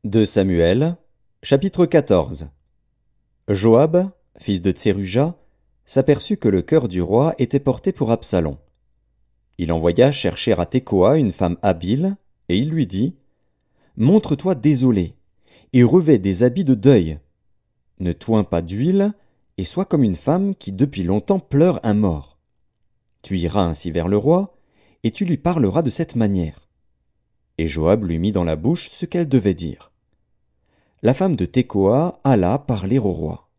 De Samuel, chapitre 14. Joab, fils de Tseruja, s'aperçut que le cœur du roi était porté pour Absalom. Il envoya chercher à Tekoa une femme habile, et il lui dit: Montre-toi désolé, et revêt des habits de deuil. Ne toins pas d'huile, et sois comme une femme qui depuis longtemps pleure un mort. Tu iras ainsi vers le roi, et tu lui parleras de cette manière. Et Joab lui mit dans la bouche ce qu'elle devait dire. La femme de Tekoa alla parler au roi.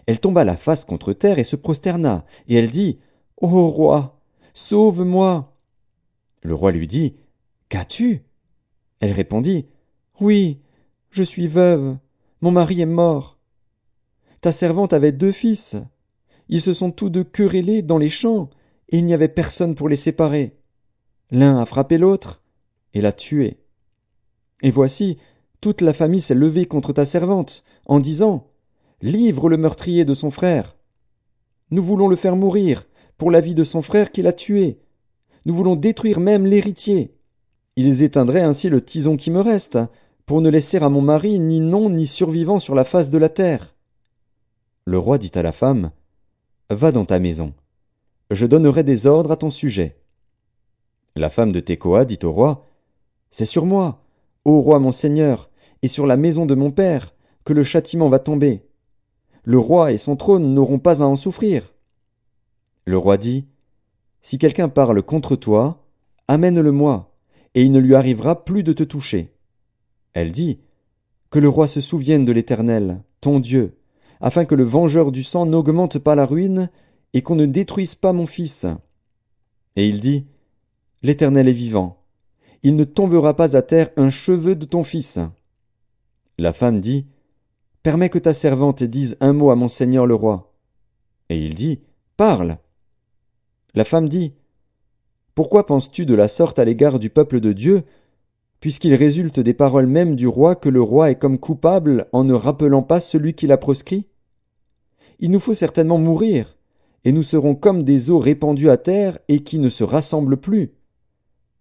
Elle tomba la face contre terre et se prosterna, et elle dit: Ô roi, sauve-moi. Le roi lui dit: Qu'as-tu? Elle répondit: Oui, je suis veuve, mon mari est mort. Ta servante avait 2 fils. Ils se sont tous deux querellés dans les champs, et il n'y avait personne pour les séparer. L'un a frappé l'autre, et l'a tué. Et voici, toute la famille s'est levée contre ta servante, en disant: Livre le meurtrier de son frère. Nous voulons le faire mourir, pour la vie de son frère qui l'a tué. Nous voulons détruire même l'héritier. Ils éteindraient ainsi le tison qui me reste, pour ne laisser à mon mari ni nom ni survivant sur la face de la terre. Le roi dit à la femme: Va dans ta maison. Je donnerai des ordres à ton sujet. La femme de Tekoa dit au roi: C'est sur moi, ô roi mon seigneur, et sur la maison de mon père, que le châtiment va tomber. Le roi et son trône n'auront pas à en souffrir. Le roi dit: Si quelqu'un parle contre toi, amène-le-moi, et il ne lui arrivera plus de te toucher. Elle dit: Que le roi se souvienne de l'Éternel, ton Dieu, afin que le vengeur du sang n'augmente pas la ruine, et qu'on ne détruise pas mon fils. Et il dit: L'Éternel est vivant. Il ne tombera pas à terre un cheveu de ton fils. La femme dit: Permets que ta servante dise un mot à mon seigneur le roi. Et il dit: Parle. La femme dit: Pourquoi penses-tu de la sorte à l'égard du peuple de Dieu, puisqu'il résulte des paroles mêmes du roi que le roi est comme coupable en ne rappelant pas celui qui l'a proscrit? Il nous faut certainement mourir, et nous serons comme des eaux répandues à terre et qui ne se rassemblent plus.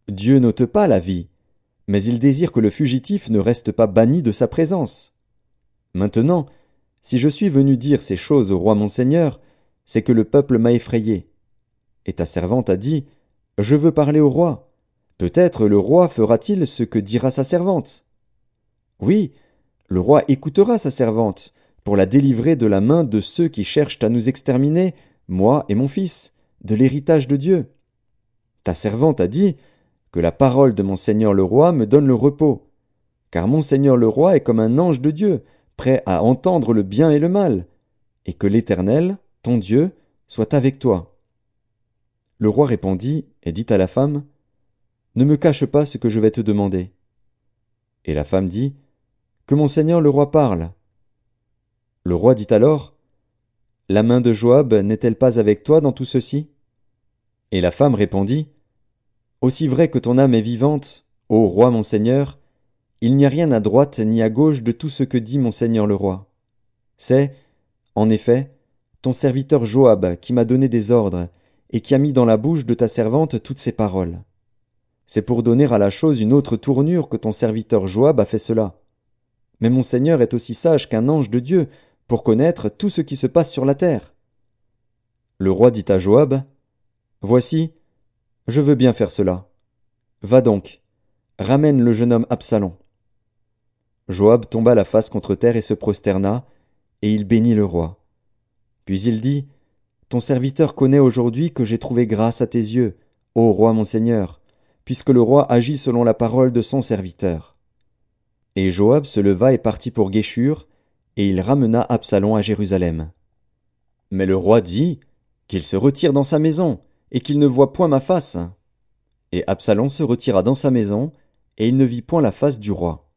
Dieu n'ôte pas la vie, mais il désire que le fugitif ne reste pas banni de sa présence. Maintenant, si je suis venu dire ces choses au roi mon seigneur, c'est que le peuple m'a effrayé. Et ta servante a dit: Je veux parler au roi. Peut-être le roi fera-t-il ce que dira sa servante. Oui, le roi écoutera sa servante, pour la délivrer de la main de ceux qui cherchent à nous exterminer, moi et mon fils, de l'héritage de Dieu. Ta servante a dit: Que la parole de mon seigneur le roi me donne le repos, car mon seigneur le roi est comme un ange de Dieu, prêt à entendre le bien et le mal, et que l'Éternel, ton Dieu, soit avec toi. Le roi répondit et dit à la femme: Ne me cache pas ce que je vais te demander. Et la femme dit: Que mon seigneur le roi parle. Le roi dit alors: La main de Joab n'est-elle pas avec toi dans tout ceci? Et la femme répondit: Aussi vrai que ton âme est vivante, ô roi mon seigneur, il n'y a rien à droite ni à gauche de tout ce que dit mon seigneur le roi. C'est, en effet, ton serviteur Joab qui m'a donné des ordres, et qui a mis dans la bouche de ta servante toutes ces paroles. C'est pour donner à la chose une autre tournure que ton serviteur Joab a fait cela. Mais mon Seigneur est aussi sage qu'un ange de Dieu, pour connaître tout ce qui se passe sur la terre. Le roi dit à Joab: Voici, je veux bien faire cela. Va donc, ramène le jeune homme Absalom. Joab tomba la face contre terre et se prosterna, et il bénit le roi. Puis il dit: Ton serviteur connaît aujourd'hui que j'ai trouvé grâce à tes yeux, ô roi mon Seigneur, puisque le roi agit selon la parole de son serviteur. Et Joab se leva et partit pour Guéshur, et il ramena Absalom à Jérusalem. Mais le roi dit: Qu'il se retire dans sa maison, et qu'il ne voie point ma face. Et Absalom se retira dans sa maison, et il ne vit point la face du roi.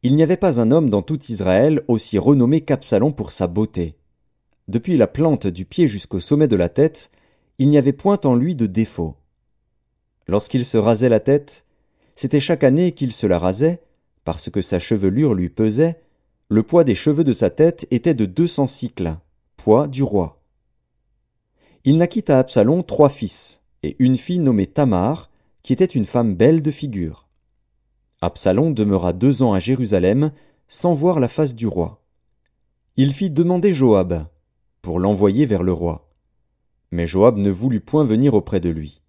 Il n'y avait pas un homme dans tout Israël aussi renommé qu'Absalom pour sa beauté. Depuis la plante du pied jusqu'au sommet de la tête, il n'y avait point en lui de défaut. Lorsqu'il se rasait la tête, c'était chaque année qu'il se la rasait, parce que sa chevelure lui pesait, le poids des cheveux de sa tête était de 200 sicles, poids du roi. Il naquit à Absalom 3 fils, et une fille nommée Tamar, qui était une femme belle de figure. Absalom demeura 2 ans à Jérusalem, sans voir la face du roi. Il fit demander Joab, pour l'envoyer vers le roi. Mais Joab ne voulut point venir auprès de lui.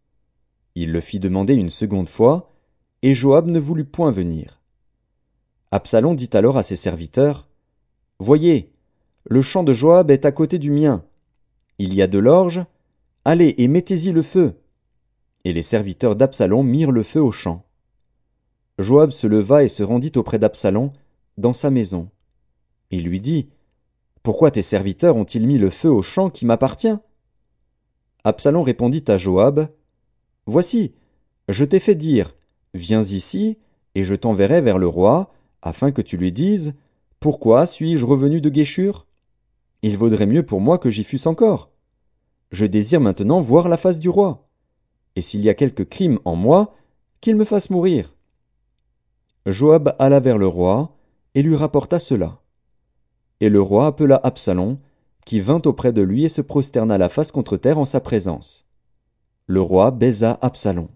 Il le fit demander une seconde fois, et Joab ne voulut point venir. Absalom dit alors à ses serviteurs, « Voyez, le champ de Joab est à côté du mien. Il y a de l'orge, allez et mettez-y le feu. » Et les serviteurs d'Absalom mirent le feu au champ. Joab se leva et se rendit auprès d'Absalom, dans sa maison. Il lui dit, « Pourquoi tes serviteurs ont-ils mis le feu au champ qui m'appartient » Absalom répondit à Joab, « Voici, je t'ai fait dire, viens ici, et je t'enverrai vers le roi, afin que tu lui dises, pourquoi suis-je revenu de Guéshur ? Il vaudrait mieux pour moi que j'y fusse encore. Je désire maintenant voir la face du roi. Et s'il y a quelque crime en moi, qu'il me fasse mourir. » Joab alla vers le roi, et lui rapporta cela. Et le roi appela Absalom, qui vint auprès de lui et se prosterna la face contre terre en sa présence. Le roi baisa Absalom.